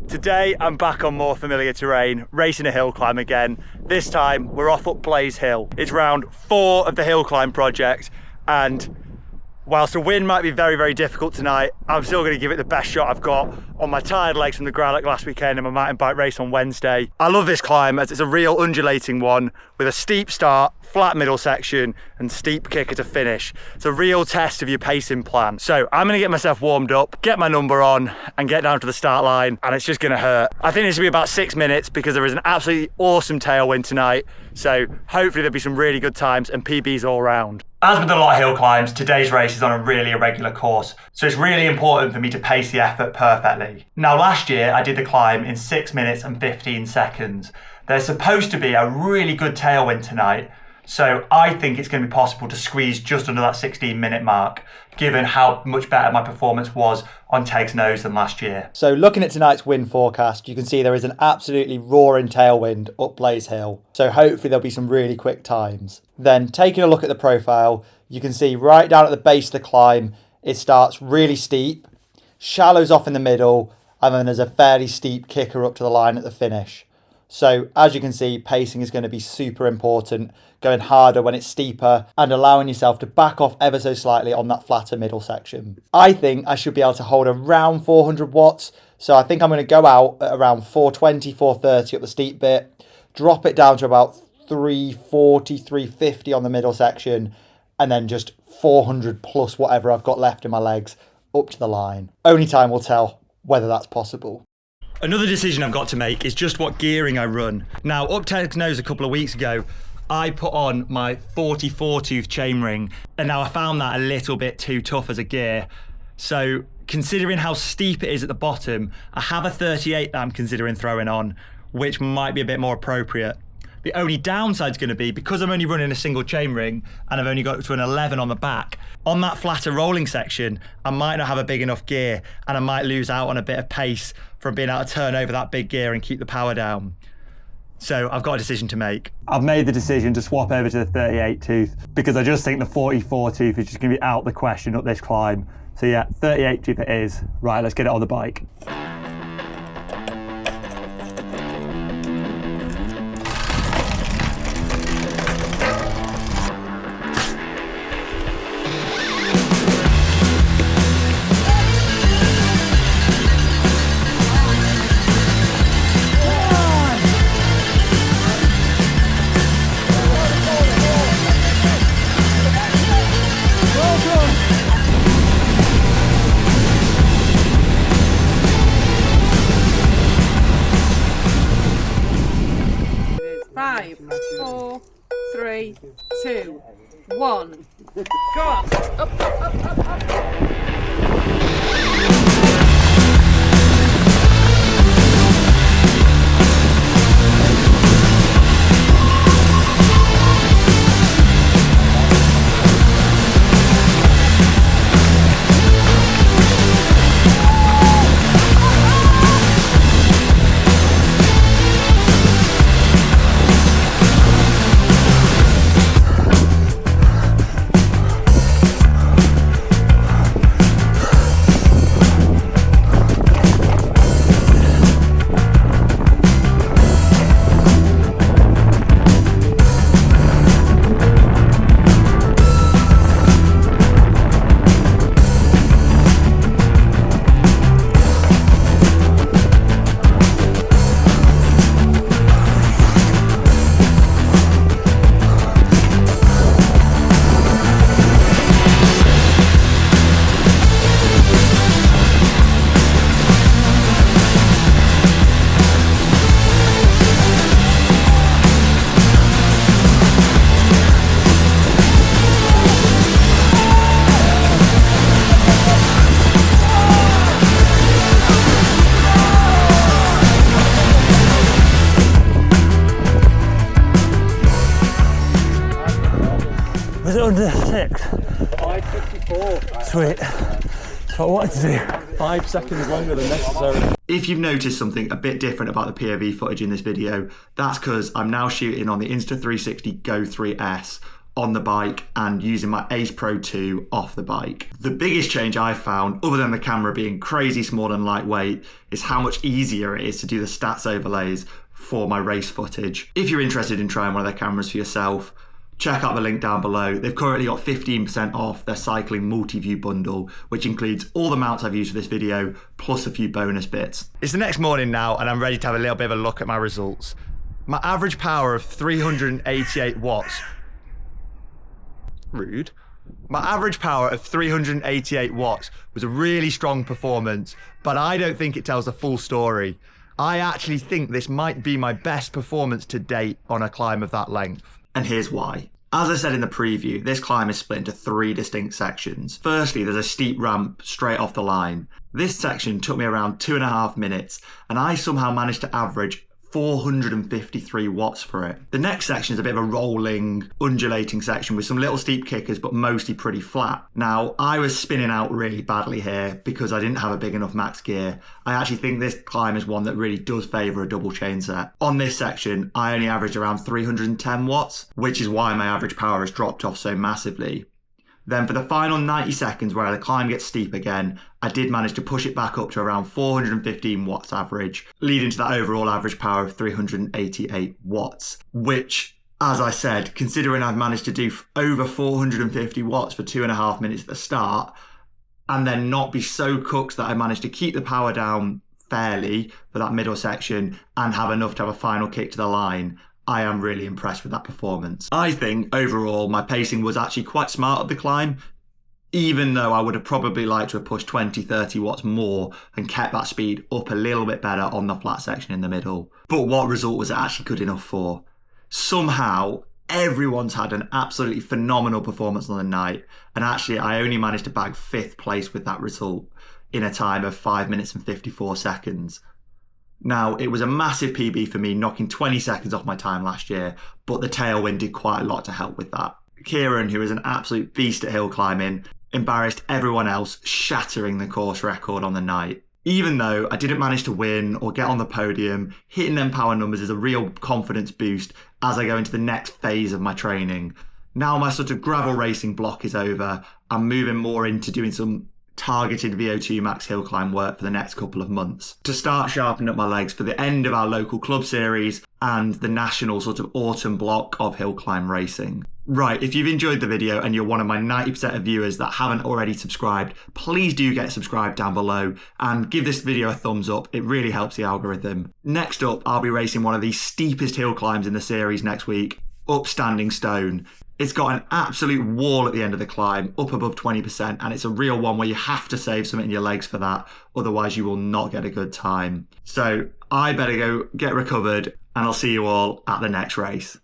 Today I'm back on more familiar terrain, racing a hill climb again. This time we're off up Blaze Hill. It's round 4 of the hill climb project, and whilst the wind might be very, very difficult tonight, I'm still going to give it the best shot I've got on my tired legs from the Growler last weekend and my mountain bike race on Wednesday. I love this climb as it's a real undulating one with a steep start, flat middle section and steep kicker to finish. It's a real test of your pacing plan. So I'm going to get myself warmed up, get my number on and get down to the start line, and it's just going to hurt. I think this will be about 6 minutes because there is an absolutely awesome tailwind tonight. So hopefully there'll be some really good times and PBs all round. As with a lot of hill climbs, today's race is on a really irregular course, so it's really important for me to pace the effort perfectly. Now last year I did the climb in 6 minutes and 15 seconds. There's supposed to be a really good tailwind tonight, so I think it's going to be possible to squeeze just under that 16-minute mark, given how much better my performance was on Teg's Nose than last year. So looking at tonight's wind forecast, you can see there is an absolutely roaring tailwind up Blaze Hill. So hopefully there'll be some really quick times. Then taking a look at the profile, you can see right down at the base of the climb, it starts really steep, shallows off in the middle, and then there's a fairly steep kicker up to the line at the finish. So as you can see, pacing is going to be super important, going harder when it's steeper and allowing yourself to back off ever so slightly on that flatter middle section. I think I should be able to hold around 400 watts. So I think I'm going to go out at around 420, 430 up the steep bit, drop it down to about 340, 350 on the middle section, and then just 400 plus whatever I've got left in my legs up to the line. Only time will tell whether that's possible. Another decision I've got to make is just what gearing I run. Now, up Teg's Nose a couple of weeks ago, I put on my 44 tooth chainring, and now I found that a little bit too tough as a gear. So considering how steep it is at the bottom, I have a 38 that I'm considering throwing on, which might be a bit more appropriate. The only downside is going to be, because I'm only running a single chainring and I've only got to an 11 on the back, on that flatter rolling section, I might not have a big enough gear and I might lose out on a bit of pace from being able to turn over that big gear and keep the power down. So I've got a decision to make. I've made the decision to swap over to the 38 tooth because I just think the 44 tooth is just going to be out the question up this climb. So yeah, 38 tooth it is. Right, let's get it on the bike. Five, 4, 3, 2, 1. Go on. Up. Was it under 6? 5:54. Sweet. That's what I wanted to do. 5 seconds longer than necessary. If you've noticed something a bit different about the POV footage in this video, that's because I'm now shooting on the Insta360 Go 3S on the bike and using my Ace Pro 2 off the bike. The biggest change I found, other than the camera being crazy small and lightweight, is how much easier it is to do the stats overlays for my race footage. If you're interested in trying one of their cameras for yourself, check out the link down below. They've currently got 15% off their cycling multi-view bundle, which includes all the mounts I've used for this video, plus a few bonus bits. It's the next morning now, and I'm ready to have a little bit of a look at my results. My average power of 388 watts. Rude. My average power of 388 watts was a really strong performance, but I don't think it tells the full story. I actually think this might be my best performance to date on a climb of that length. And here's why. As I said in the preview, this climb is split into 3 distinct sections. Firstly, there's a steep ramp straight off the line. This section took me around 2.5 minutes, and I somehow managed to average 453 watts for it. The next section is a bit of a rolling, undulating section with some little steep kickers, but mostly pretty flat. Now, I was spinning out really badly here because I didn't have a big enough max gear. I actually think this climb is one that really does favour a double chain set. On this section, I only averaged around 310 watts, which is why my average power has dropped off so massively. Then for the final 90 seconds where the climb gets steep again, I did manage to push it back up to around 415 watts average, leading to that overall average power of 388 watts, which, as I said, considering I've managed to do over 450 watts for 2.5 minutes at the start, and then not be so cooked that I managed to keep the power down fairly for that middle section and have enough to have a final kick to the line, I am really impressed with that performance. I think overall my pacing was actually quite smart at the climb, even though I would have probably liked to have pushed 20-30 watts more and kept that speed up a little bit better on the flat section in the middle. But what result was it actually good enough for? Somehow everyone's had an absolutely phenomenal performance on the night, and actually I only managed to bag 5th place with that result in a time of 5 minutes and 54 seconds. Now, it was a massive PB for me, knocking 20 seconds off my time last year, but the tailwind did quite a lot to help with that. Kieran, who is an absolute beast at hill climbing, embarrassed everyone else, shattering the course record on the night. Even though I didn't manage to win or get on the podium, hitting them power numbers is a real confidence boost as I go into the next phase of my training. Now my sort of gravel racing block is over, I'm moving more into doing some targeted VO2 max hill climb work for the next couple of months to start sharpening up my legs for the end of our local club series and the national sort of autumn block of hill climb racing. Right, if you've enjoyed the video and you're one of my 90% of viewers that haven't already subscribed, please do get subscribed down below and give this video a thumbs up. It really helps the algorithm. Next up, I'll be racing one of the steepest hill climbs in the series next week, up Standing Stone. It's got an absolute wall at the end of the climb, up above 20%, and it's a real one where you have to save something in your legs for that, otherwise you will not get a good time. So I better go get recovered, and I'll see you all at the next race.